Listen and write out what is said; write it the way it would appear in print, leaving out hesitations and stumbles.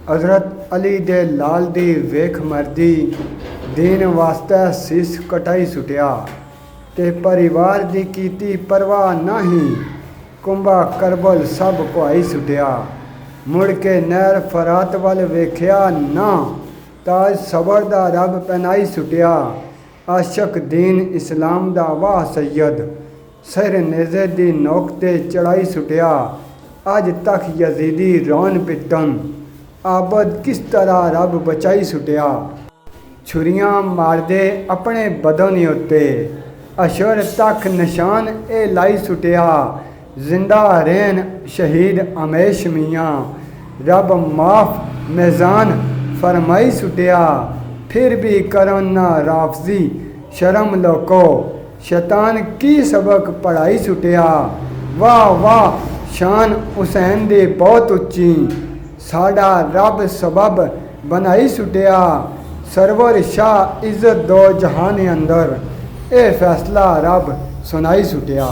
हज़रत अली दे लाल दी वेख मर्दी दीन वास्ते सीस कटाई सुटिया ते परिवार दी कीती परवाह नहीं कुंभा करबल सब कुआई सुटिया मुड़ के नहर फरात वल वेख्या ना ताज सबर दा रब पहनाई सुटिया आशक दीन इस्लाम दा वाह सैयद सिर नेज़े दी नोक ते चढ़ाई सुटिया अज तक यजीदी रौन पिटन आबद किस तरह रब बचाई सुटिया छुरियां मारदे अपने बदन उत्ते अशर तक निशान ए लाई सुटिया जिंदा रहन शहीद अमेश मियाँ रब माफ मेज़ान फरमाई सुटिया फिर भी करन ना राफजी शर्म लोको शैतान की सबक पढ़ाई सुटिया वाह वाह शान हुसैन दे बहुत उच्ची साडा रब सबब बनाई सुटिया सरवर शाह इज्जत दो जहान अंदर ए फैसला रब सुनाई सुटिया।